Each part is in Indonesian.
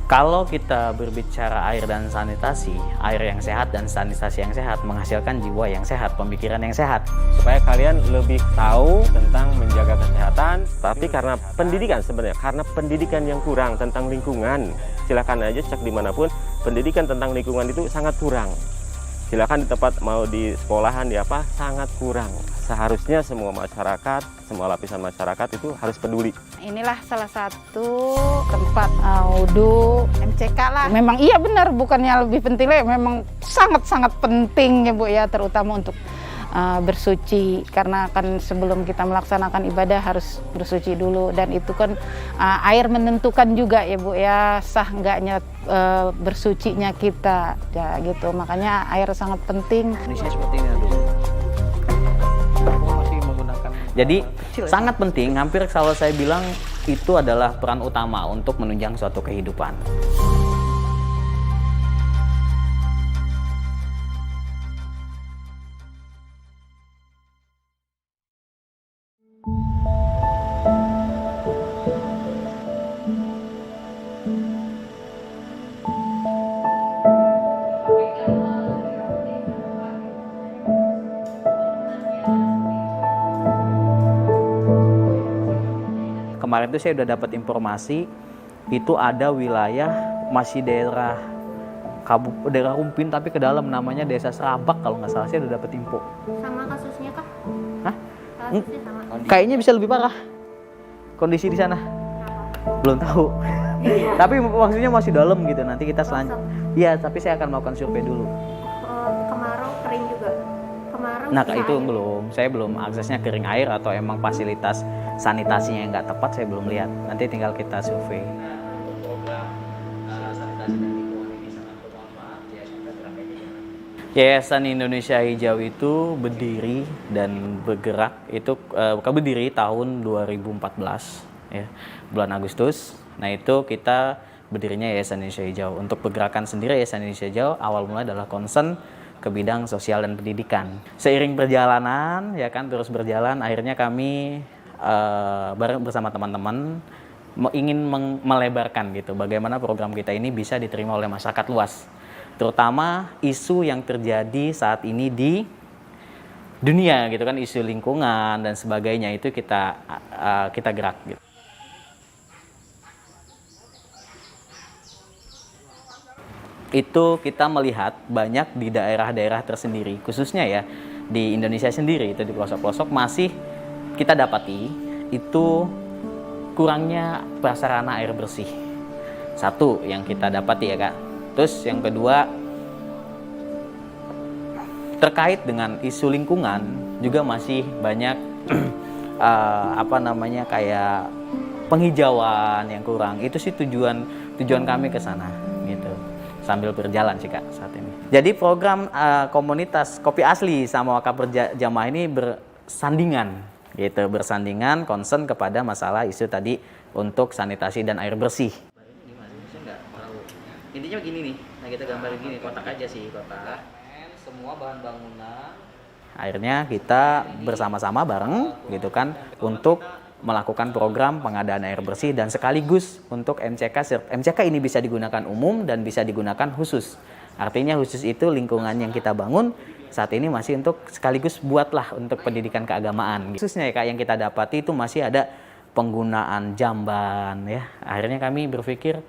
Kalau kita berbicara air dan sanitasi, air yang sehat dan sanitasi yang sehat menghasilkan jiwa yang sehat, pemikiran yang sehat. Supaya kalian lebih tahu tentang menjaga kesehatan, tapi karena pendidikan sebenarnya, karena pendidikan yang kurang tentang lingkungan, silakan aja cek dimanapun, pendidikan tentang lingkungan itu sangat kurang. Silakan di tempat mau di sekolahan di apa, sangat kurang. Seharusnya semua masyarakat, semua lapisan masyarakat itu harus peduli. Inilah salah satu tempat wudhu MCK lah. Memang iya benar, bukannya lebih penting, memang sangat-sangat penting ya Bu ya, terutama untuk bersuci, karena kan sebelum kita melaksanakan ibadah harus bersuci dulu, dan itu kan air menentukan juga ya Bu ya, sah enggaknya bersucinya kita ya gitu. Makanya air sangat penting. Indonesia seperti ini dulu. Masih menggunakan. Jadi sangat penting, hampir kalau saya bilang itu adalah peran utama untuk menunjang suatu kehidupan. Kemarin itu saya udah dapat informasi itu ada wilayah masih daerah Rumpin tapi ke dalam, namanya Desa Serabak kalau nggak salah, saya udah dapat info. Sama kasusnya kah? Hah? Kasusnya sama. Kayaknya bisa lebih parah kondisi di sana. Belum tahu. Tapi maksudnya masih dalam gitu. Nanti kita selanjutnya. Iya, tapi saya akan melakukan survei dulu. Kemarau kering juga. Kemarau. Nah, itu belum. Saya belum aksesnya kering air atau emang fasilitas sanitasinya yang nggak tepat, saya belum lihat. Nanti tinggal kita survei. Yayasan Indonesia Hijau itu berdiri dan bergerak itu berdiri tahun 2014 ya, bulan Agustus. Nah, itu kita berdirinya Yayasan Indonesia Hijau. Untuk pergerakan sendiri Yayasan Indonesia Hijau awal mulai adalah concern ke bidang sosial dan pendidikan. Seiring perjalanan ya kan terus berjalan, akhirnya kami bareng bersama teman-teman ingin melebarkan gitu bagaimana program kita ini bisa diterima oleh masyarakat luas, terutama isu yang terjadi saat ini di dunia gitu kan, isu lingkungan dan sebagainya, itu kita gerak gitu. Itu kita melihat banyak di daerah-daerah tersendiri, khususnya ya di Indonesia sendiri, itu di pelosok-pelosok masih kita dapati itu kurangnya prasarana air bersih. Satu yang kita dapati ya Kak. Terus yang kedua terkait dengan isu lingkungan juga masih banyak kayak penghijauan yang kurang. Itu sih tujuan kami ke sana gitu. Sambil berjalan sih Kak saat ini. Jadi program komunitas Kopi Asli sama Wakaf Berjamaah ini bersandingan gitu, bersandingan concern kepada masalah isu tadi untuk sanitasi dan air bersih. Intinya begini nih, nah kita gambarin gini, kotak aja sih, kotak. Semua bahan bangunan. Akhirnya kita bersama-sama bareng gitu kan untuk melakukan program pengadaan air bersih dan sekaligus untuk MCK. MCK ini bisa digunakan umum dan bisa digunakan khusus. Artinya khusus itu lingkungan yang kita bangun saat ini masih untuk sekaligus buatlah untuk pendidikan keagamaan. Khususnya ya Kak, yang kita dapati itu masih ada penggunaan jamban ya. Akhirnya kami berpikir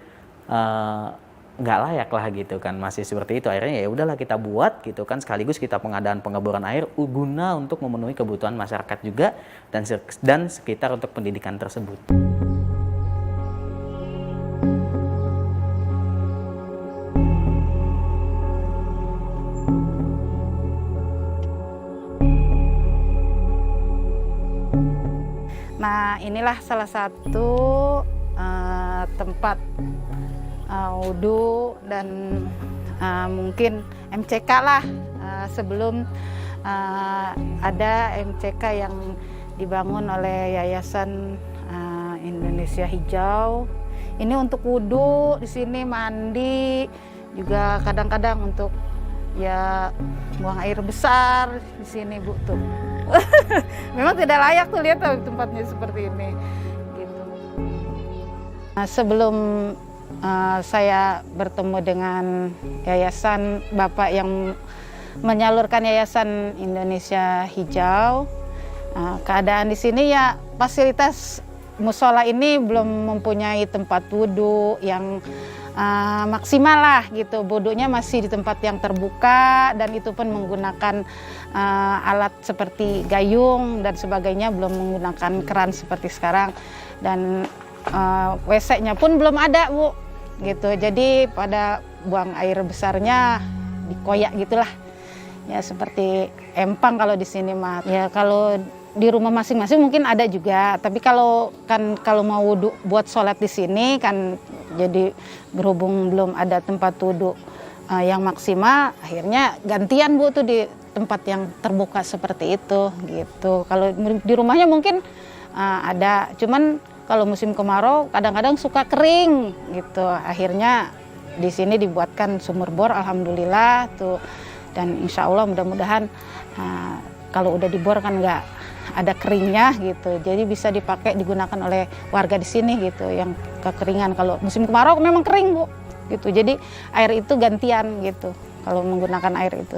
nggak layak lah gitu kan, masih seperti itu. Akhirnya ya udahlah kita buat gitu kan, sekaligus kita pengadaan pengeboran air guna untuk memenuhi kebutuhan masyarakat juga dan sekitar untuk pendidikan tersebut. Nah, inilah salah satu tempat wudhu dan mungkin MCK lah, sebelum ada MCK yang dibangun oleh Yayasan Indonesia Hijau. Ini untuk wudhu di sini, mandi, juga kadang-kadang untuk ya buang air besar di sini Bu tuh. Memang tidak layak tuh lihat tempatnya seperti ini gitu. Nah, sebelum saya bertemu dengan yayasan Bapak yang menyalurkan Yayasan Indonesia Hijau. Keadaan di sini ya fasilitas musola ini belum mempunyai tempat wudhu yang maksimal lah gitu. Wudhunya masih di tempat yang terbuka dan itu pun menggunakan alat seperti gayung dan sebagainya, belum menggunakan keran seperti sekarang. Dan WC-nya pun belum ada, Bu. Gitu. Jadi pada buang air besarnya dikoyak gitulah. Ya seperti empang kalau di sini mah. Ya kalau di rumah masing-masing mungkin ada juga, tapi kalau mau wudhu buat sholat di sini kan jadi berhubung belum ada tempat wudhu yang maksimal, akhirnya gantian Bu tuh di tempat yang terbuka seperti itu gitu. Kalau di rumahnya mungkin ada, cuman kalau musim kemarau kadang-kadang suka kering gitu. Akhirnya di sini dibuatkan sumur bor, alhamdulillah tuh, dan insya Allah mudah-mudahan kalau udah dibor kan nggak ada keringnya gitu, jadi bisa dipakai digunakan oleh warga di sini gitu yang kekeringan. Kalau musim kemarau memang kering Bu gitu, jadi air itu gantian gitu kalau menggunakan air itu.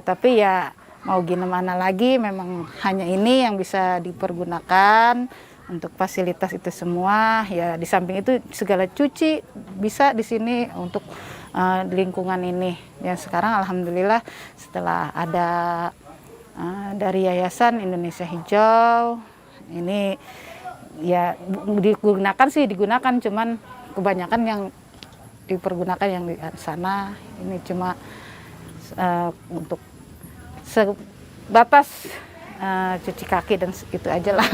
Tapi ya mau gimana lagi, memang hanya ini yang bisa dipergunakan untuk fasilitas itu semua. Ya di samping itu segala cuci bisa di sini untuk di lingkungan ini. Yang sekarang alhamdulillah setelah ada dari Yayasan Indonesia Hijau ini ya digunakan, cuman kebanyakan yang dipergunakan yang di sana ini cuma untuk sebatas cuci kaki dan itu aja lah.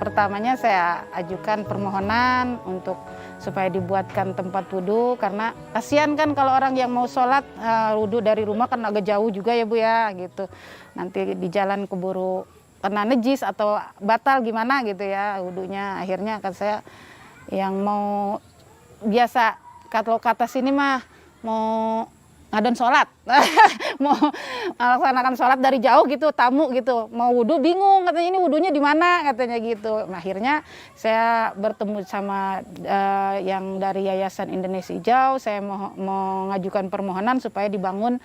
Pertamanya saya ajukan permohonan untuk supaya dibuatkan tempat wudhu, karena kasihan kan kalau orang yang mau sholat wudhu dari rumah kan agak jauh juga ya Bu ya gitu. Nanti di jalan keburu kena nejis atau batal gimana gitu ya wudhunya. Akhirnya kan saya yang mau biasa kalau kata sini mah mau ngadon sholat, mau melaksanakan sholat dari jauh gitu, tamu gitu, mau wudhu bingung katanya ini wudhunya di mana katanya gitu. Nah, akhirnya saya bertemu sama yang dari Yayasan Indonesia Hijau, saya mau mengajukan permohonan supaya dibangun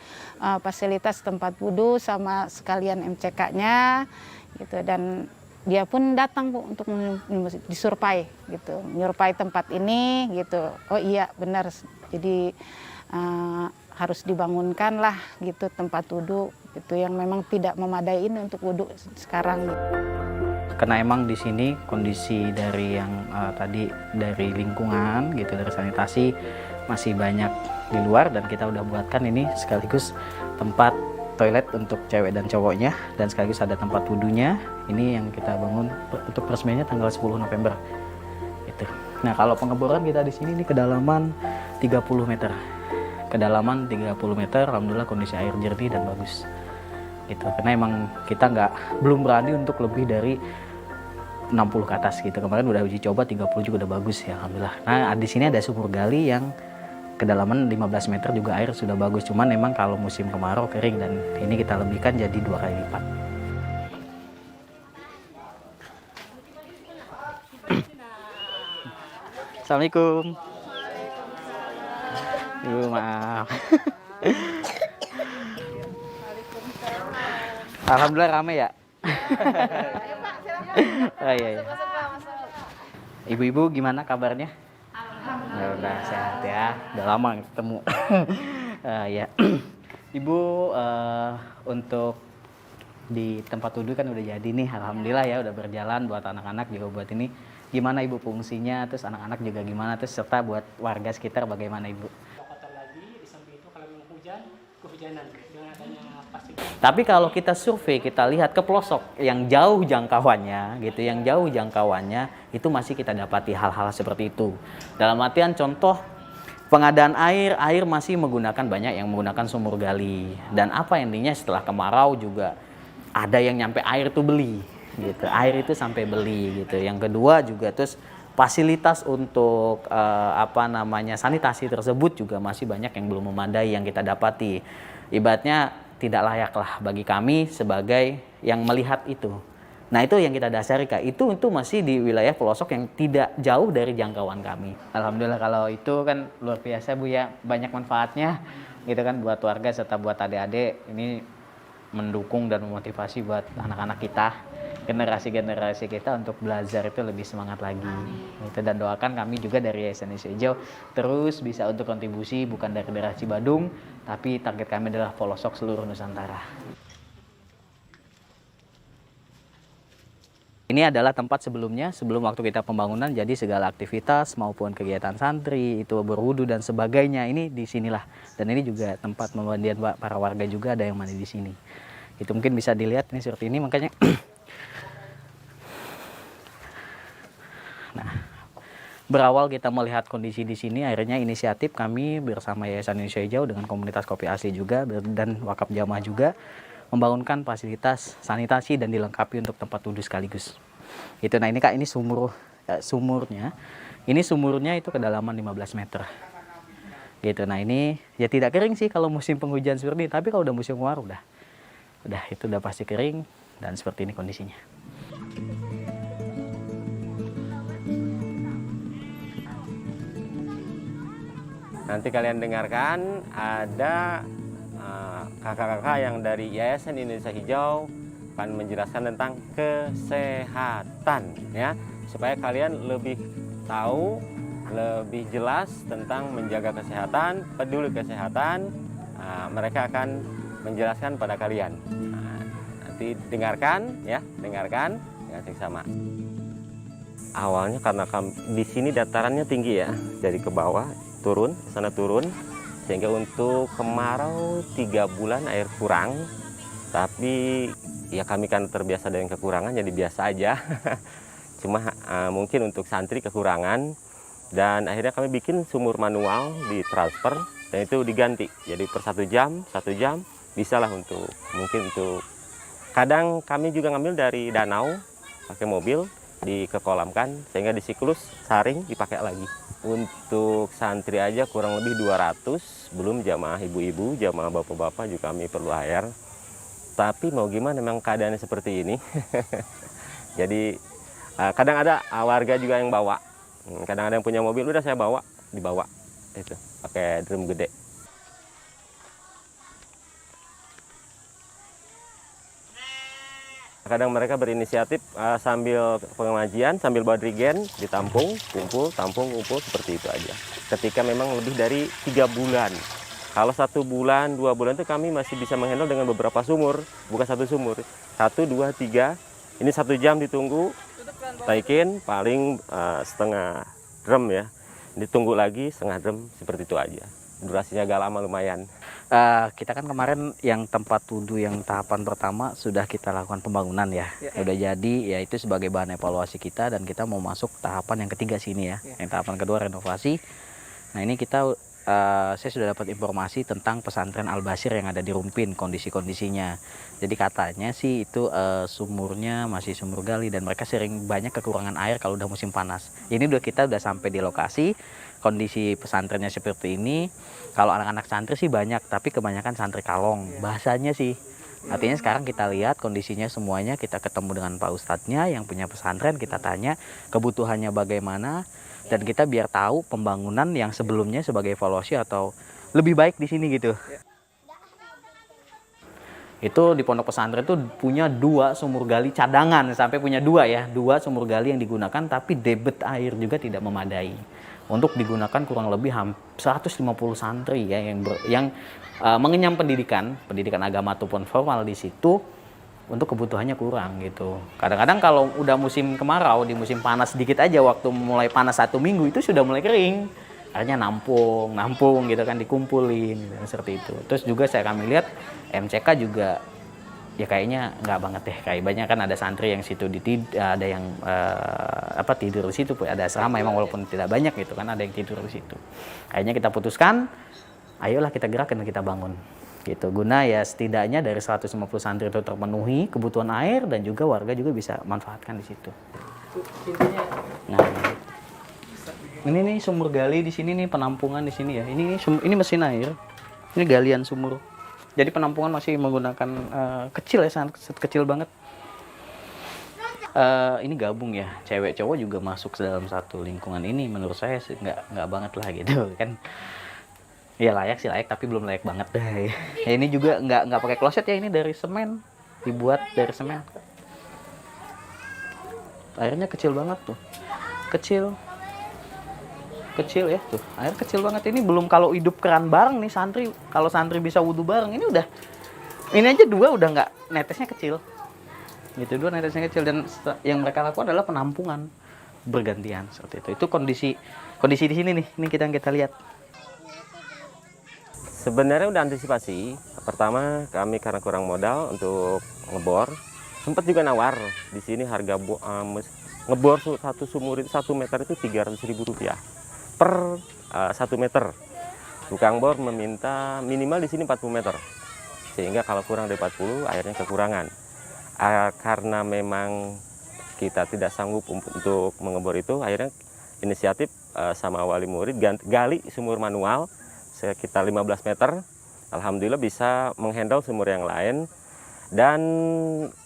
fasilitas tempat wudhu sama sekalian MCK-nya gitu, dan dia pun datang Bu untuk disurvei gitu, menyurvei tempat ini gitu. Oh iya benar, jadi harus dibangunkan lah gitu tempat wudhu itu yang memang tidak memadai ini untuk wudhu sekarang. Karena emang di sini kondisi dari yang tadi dari lingkungan gitu, dari sanitasi masih banyak di luar, dan kita udah buatkan ini sekaligus tempat toilet untuk cewek dan cowoknya, dan sekaligus ada tempat wudhunya. Ini yang kita bangun untuk peresmiannya tanggal 10 November. Itu. Nah kalau pengeboran kita di sini ini kedalaman 30 meter. Kedalaman 30 meter, alhamdulillah kondisi air jernih dan bagus gitu. Karena emang kita belum berani untuk lebih dari 60 ke atas gitu. Kemarin udah uji coba 30 juga udah bagus ya alhamdulillah. Nah di sini ada sumur gali yang kedalaman 15 meter juga air sudah bagus. Cuman emang kalau musim kemarau kering, dan ini kita lebihkan jadi 2 kali lipat. Assalamualaikum. Maaf. Alhamdulillah rame ya. Oh, iya. Ibu-ibu gimana kabarnya? Ya, udah sehat ya. Udah lama ketemu. Ya. Ibu untuk di tempat wudhu kan udah jadi nih, alhamdulillah ya udah berjalan, buat anak-anak juga buat ini. Gimana Ibu fungsinya? Terus anak-anak juga gimana? Terus serta buat warga sekitar bagaimana Ibu? Lagi di samping itu kalau memang hujan, kehujanan dengan adanya Tapi kalau kita survei, kita lihat ke pelosok yang jauh jangkauannya gitu, yang jauh jangkauannya itu masih kita dapati hal-hal seperti itu. Dalam artian contoh pengadaan air masih menggunakan, banyak yang menggunakan sumur gali. Dan apa endingnya setelah kemarau juga ada yang nyampe air tuh beli gitu. Air itu sampai beli gitu. Yang kedua juga terus fasilitas untuk sanitasi tersebut juga masih banyak yang belum memadai yang kita dapati. Ibaratnya tidak layaklah bagi kami sebagai yang melihat itu. Nah itu yang kita dasari Kak, itu masih di wilayah pelosok yang tidak jauh dari jangkauan kami. Alhamdulillah kalau itu kan luar biasa Bu ya, banyak manfaatnya gitu kan buat warga serta buat adik-adik. Ini mendukung dan memotivasi buat anak-anak kita, generasi-generasi kita untuk belajar itu lebih semangat lagi. Gitu. Dan doakan kami juga dari Yayasan Indonesia Hijau terus bisa untuk kontribusi bukan dari daerah Cibadung, tapi target kami adalah pelosok seluruh Nusantara. Ini adalah tempat sebelumnya, sebelum waktu kita pembangunan, jadi segala aktivitas maupun kegiatan santri, itu berwudu dan sebagainya, ini di sinilah. Dan ini juga tempat pemandian para warga juga, ada yang mandi di sini. Itu mungkin bisa dilihat, ini seperti ini, makanya. Nah, berawal kita melihat kondisi di sini, akhirnya inisiatif kami bersama Yayasan Indonesia Hijau dengan komunitas kopi asli juga, dan wakaf jamaah juga, membangunkan fasilitas sanitasi dan dilengkapi untuk tempat wudhu sekaligus. Itu. Nah ini Kak, ini sumurnya. Ini sumurnya itu kedalaman 15 meter. Gitu. Nah ini ya tidak kering sih kalau musim penghujan seperti ini, tapi kalau udah musim kemarau udah itu udah pasti kering dan seperti ini kondisinya. Nanti kalian dengarkan ada kakak-kakak yang dari Yayasan Indonesia Hijau akan menjelaskan tentang kesehatan ya, supaya kalian lebih tahu, lebih jelas tentang menjaga kesehatan, peduli kesehatan. Mereka akan menjelaskan pada kalian. Nanti dengarkan ya, dengarkan dengan seksama. Awalnya karena di sini datarannya tinggi ya, jadi ke bawah turun, sana turun. Sehingga untuk kemarau 3 bulan air kurang, tapi ya kami kan terbiasa dengan kekurangan jadi biasa aja. Cuma mungkin untuk santri kekurangan, dan akhirnya kami bikin sumur manual di transfer dan itu diganti. Jadi per 1 jam bisalah untuk kadang kami juga ngambil dari danau pakai mobil dikekolamkan sehingga di siklus saring dipakai lagi. Untuk santri aja kurang lebih 200, belum jamaah ibu-ibu, jamaah bapak-bapak juga kami perlu air. Tapi mau gimana, memang keadaannya seperti ini. Jadi kadang ada warga juga yang bawa, kadang ada yang punya mobil, udah saya dibawa itu pakai drum gede. Kadang mereka berinisiatif sambil pengajian, sambil bawa drigen, ditampung, kumpul, tampung, kumpul, seperti itu aja. Ketika memang lebih dari 3 bulan. Kalau 1 bulan, 2 bulan itu kami masih bisa menghandle dengan beberapa sumur, bukan 1 sumur. 1, 2, 3, ini 1 jam ditunggu, taikin paling setengah drum ya. Ditunggu lagi setengah drum, seperti itu aja. Durasinya agak lama lumayan. Kita kan kemarin yang tempat wudhu yang tahapan pertama sudah kita lakukan pembangunan ya. Udah jadi ya, itu sebagai bahan evaluasi kita, dan kita mau masuk tahapan yang ketiga sini ya. Yang tahapan kedua renovasi. Nah ini saya sudah dapat informasi tentang pesantren Al-Basir yang ada di Rumpin, kondisi-kondisinya. Jadi katanya sih itu sumurnya masih sumur gali dan mereka sering banyak kekurangan air kalau udah musim panas. Ini kita udah sampai di lokasi, kondisi pesantrennya seperti ini. Kalau anak-anak santri sih banyak, tapi kebanyakan santri kalong bahasanya sih. Artinya sekarang kita lihat kondisinya semuanya, kita ketemu dengan Pak Ustadznya yang punya pesantren, kita tanya kebutuhannya bagaimana, dan kita biar tahu pembangunan yang sebelumnya sebagai evaluasi atau lebih baik di sini gitu. Itu di pondok pesantren itu punya 2 sumur gali cadangan, sampai punya 2 ya, 2 sumur gali yang digunakan, tapi debit air juga tidak memadai. Untuk digunakan kurang lebih 150 santri ya yang mengenyam pendidikan agama ataupun formal di situ, untuk kebutuhannya kurang gitu. Kadang-kadang kalau udah musim kemarau, di musim panas sedikit aja, waktu mulai panas 1 minggu itu sudah mulai kering. akhirnya nampung gitu kan, dikumpulin gitu, seperti itu. Terus juga kami lihat MCK juga ya kayaknya nggak banget deh, kayak banyak kan ada santri yang situ ada yang tidur di situ, ada asrama emang walaupun tidak banyak gitu kan, ada yang tidur di situ. Akhirnya kita putuskan, ayolah kita gerakan dan kita bangun gitu, guna ya setidaknya dari 150 santri itu terpenuhi kebutuhan air dan juga warga juga bisa manfaatkan di situ. Nah, ini nih sumur gali di sini nih, penampungan di sini ya. Ini mesin air, ini galian sumur. Jadi penampungan masih menggunakan kecil ya, sangat kecil banget. Ini gabung ya, cewek cowok juga masuk dalam satu lingkungan ini. Menurut saya sih nggak banget lah gitu kan. Ya layak sih layak, tapi belum layak banget deh. Ya, ini juga nggak pakai kloset ya, ini dari semen, dibuat dari semen. Airnya kecil banget tuh, kecil ya tuh, air kecil banget. Ini belum kalau hidup keran bareng nih santri, kalau santri bisa wudhu bareng ini aja dua udah nggak, netesnya kecil gitu, dua netesnya kecil. Dan yang mereka lakukan adalah penampungan bergantian seperti itu kondisi di sini nih, ini kita lihat. Sebenarnya udah antisipasi. Pertama kami karena kurang modal untuk ngebor, sempat juga nawar di sini harga ngebor satu sumur itu 1 meter itu Rp300.000 per 1 meter. Tukang bor meminta minimal di sini 40 meter, sehingga kalau kurang dari 40 airnya kekurangan. Karena memang kita tidak sanggup untuk mengebor itu, akhirnya inisiatif sama wali murid gali sumur manual sekitar 15 meter. Alhamdulillah bisa menghandle sumur yang lain, dan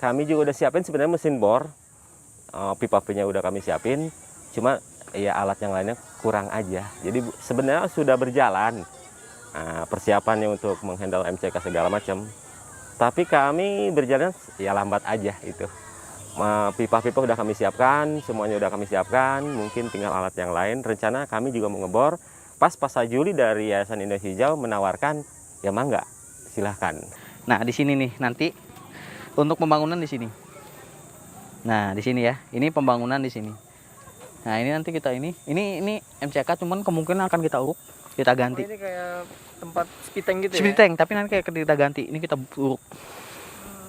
kami juga udah siapin sebenarnya mesin bor, pipa-pipanya udah kami siapin, cuma ya alat yang lainnya kurang aja. Jadi sebenarnya sudah berjalan persiapannya untuk menghandle MCK segala macam, tapi kami berjalan ya lambat aja itu. Pipa-pipa udah kami siapkan, semuanya udah kami siapkan, mungkin tinggal alat yang lain. Rencana kami juga mau ngebor. Pas Juli dari Yayasan Indonesia Hijau menawarkan, ya mangga silahkan. Nah di sini nih nanti untuk pembangunan di sini. Nah di sini ya, ini pembangunan di sini. Nah ini nanti kita ini MCK, cuman kemungkinan akan kita uruk, kita ganti. Ini kayak tempat speed tank gitu speed tank, tapi nanti kayak kita ganti. Ini kita uruk,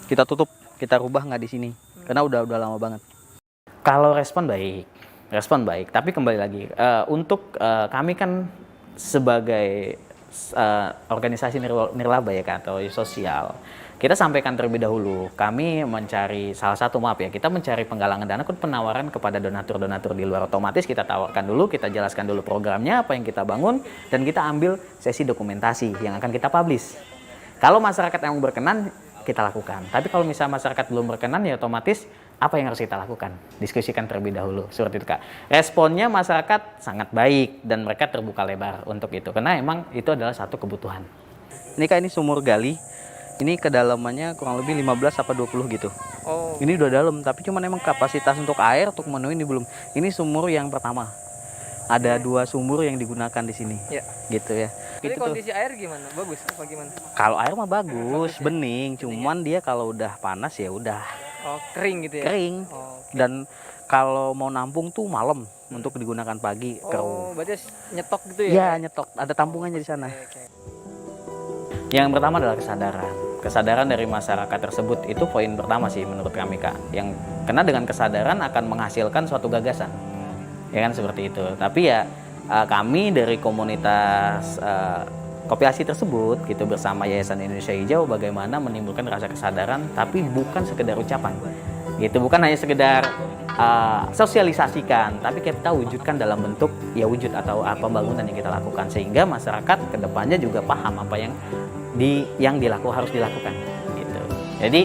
kita tutup, kita rubah nggak di sini, karena udah lama banget. Kalau respon baik, tapi kembali lagi untuk kami kan sebagai organisasi nirlaba ya kan, atau sosial. Kita sampaikan terlebih dahulu, kami mencari kita mencari penggalangan dana, penawaran kepada donatur-donatur di luar. Otomatis kita tawarkan dulu, kita jelaskan dulu programnya, apa yang kita bangun, dan kita ambil sesi dokumentasi yang akan kita publish. Kalau masyarakat yang berkenan, kita lakukan. Tapi kalau misalnya masyarakat belum berkenan, ya otomatis apa yang harus kita lakukan? Diskusikan terlebih dahulu, seperti itu Kak. Responnya masyarakat sangat baik, dan mereka terbuka lebar untuk itu, karena emang itu adalah satu kebutuhan. Ini Kak, ini sumur gali. Ini kedalamannya kurang lebih 15 apa 20 gitu. Oh. Ini udah dalam, tapi cuman emang kapasitas untuk air untuk memenuhi ini belum. Ini sumur yang pertama. Ada 2 sumur yang digunakan di sini. Ya. Gitu ya. Jadi gitu kondisi air gimana? Bagus apa gimana? Kalau air mah bagus, ya? bening. Cuman dia kalau udah panas ya udah Oh, kering gitu ya? kering. Oh, okay. Dan kalau mau nampung tuh malam untuk digunakan pagi keruh. Oh, berarti nyetok gitu ya? Iya, nyetok. Ada tampungannya di sana. Okay. Yang pertama adalah kesadaran dari masyarakat tersebut. Itu poin pertama sih menurut kami Kak, yang karena dengan kesadaran akan menghasilkan suatu gagasan, ya kan, seperti itu. Tapi ya kami dari komunitas Kopiasi tersebut gitu bersama Yayasan Indonesia Hijau bagaimana menimbulkan rasa kesadaran, tapi bukan sekedar ucapan gitu, bukan hanya sekedar sosialisasikan, tapi kita wujudkan dalam bentuk ya wujud atau pembangunan yang kita lakukan, sehingga masyarakat kedepannya juga paham apa yang harus dilakukan gitu. Jadi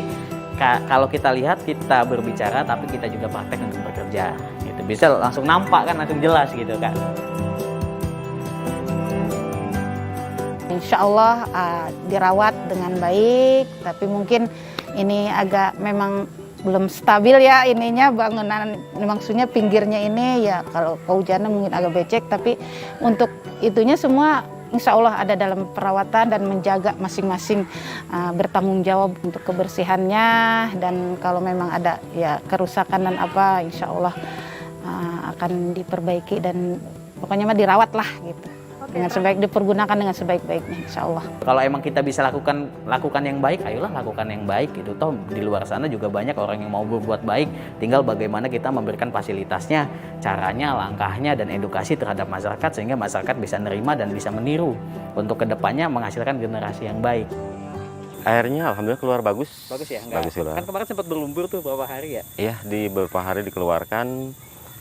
kalau kita lihat, kita berbicara tapi kita juga praktek untuk bekerja gitu, bisa langsung nampak kan, langsung jelas gitu kan. Insya Allah dirawat dengan baik, tapi mungkin ini agak memang belum stabil ya ininya, bangunan maksudnya pinggirnya ini ya kalau kehujanan mungkin agak becek, tapi untuk itunya semua insya Allah ada dalam perawatan dan menjaga masing-masing bertanggung jawab untuk kebersihannya, dan kalau memang ada ya kerusakan dan apa insya Allah akan diperbaiki dan pokoknya mah dirawat lah gitu. dengan sebaik, dipergunakan dengan sebaik-baiknya, insya Allah. Kalau emang kita bisa lakukan yang baik, ayolah lakukan yang baik gitu. Toh di luar sana juga banyak orang yang mau berbuat baik, tinggal bagaimana kita memberikan fasilitasnya, caranya, langkahnya, dan edukasi terhadap masyarakat sehingga masyarakat bisa nerima dan bisa meniru untuk kedepannya menghasilkan generasi yang baik. Airnya alhamdulillah keluar bagus. Bagus ya? Bagus keluar. Kan kemarin sempat berlumpur tuh beberapa hari ya? Iya, di beberapa hari dikeluarkan.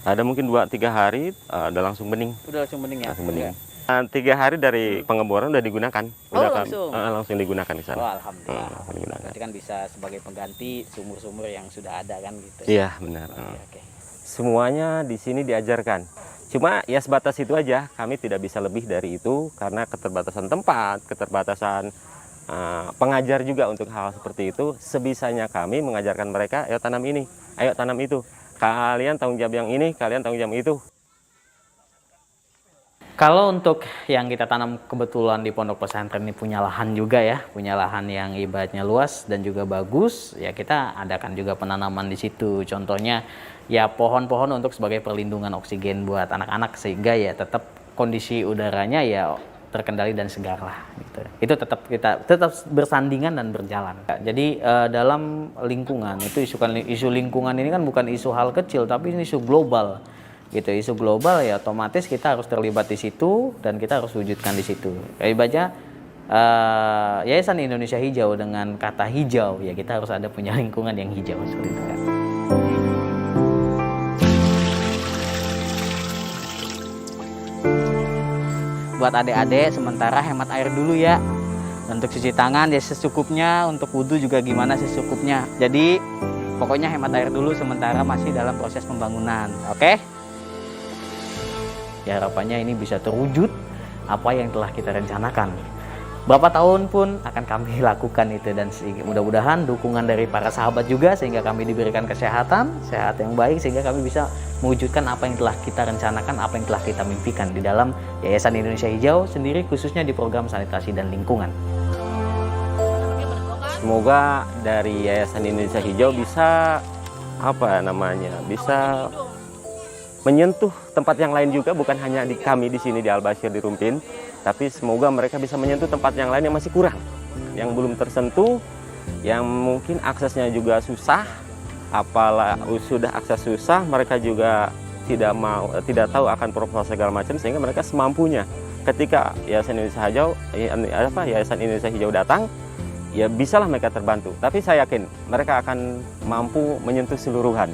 Ada mungkin 2-3 hari udah langsung bening. Udah langsung bening ya? Langsung bening. 3 hari dari pengeboran udah digunakan. Oh, Udah langsung? Langsung digunakan di sana. Oh, alhamdulillah. Digunakan. Berarti kan bisa sebagai pengganti sumur-sumur yang sudah ada kan gitu. Iya, benar. Oke. Semuanya di sini diajarkan. Cuma ya sebatas itu aja. Kami tidak bisa lebih dari itu karena keterbatasan tempat, keterbatasan pengajar juga untuk hal seperti itu. Sebisanya kami mengajarkan mereka, ayo tanam ini, ayo tanam itu. Kalian tanggung jawab yang ini, kalian tanggung jawab itu. Kalau untuk yang kita tanam kebetulan di pondok pesantren ini punya lahan juga ya, punya lahan yang ibaratnya luas dan juga bagus, ya kita adakan juga penanaman di situ. Contohnya ya pohon-pohon untuk sebagai perlindungan oksigen buat anak-anak sehingga ya tetap kondisi udaranya ya terkendali dan segar lah gitu. Itu kita tetap bersandingan dan berjalan. Jadi dalam lingkungan itu isu lingkungan ini kan bukan isu hal kecil tapi ini isu global. Gitu, isu global ya otomatis kita harus terlibat di situ dan kita harus wujudkan di situ. Kayak baca Yayasan Indonesia Hijau dengan kata hijau ya kita harus ada punya lingkungan yang hijau seperti itu kan. Buat adik-adik sementara hemat air dulu ya. Untuk cuci tangan ya secukupnya, untuk wudhu juga gimana secukupnya. Jadi pokoknya hemat air dulu sementara masih dalam proses pembangunan. Oke? Ya harapannya ini bisa terwujud apa yang telah kita rencanakan. Berapa tahun pun akan kami lakukan itu dan mudah-mudahan dukungan dari para sahabat juga sehingga kami diberikan kesehatan, sehat yang baik sehingga kami bisa mewujudkan apa yang telah kita rencanakan, apa yang telah kita mimpikan di dalam Yayasan Indonesia Hijau sendiri khususnya di program sanitasi dan lingkungan. Semoga dari Yayasan Indonesia Hijau bisa bisa menyentuh tempat yang lain juga, bukan hanya di kami di sini di Al-Bashir di Rumpin, tapi semoga mereka bisa menyentuh tempat yang lain yang masih kurang, yang belum tersentuh, yang mungkin aksesnya juga susah, apalah sudah akses susah, mereka juga tidak tahu akan proposal segala macam sehingga mereka semampunya. Ketika Yayasan Indonesia Hijau datang, ya bisalah mereka terbantu. Tapi saya yakin mereka akan mampu menyentuh keseluruhan.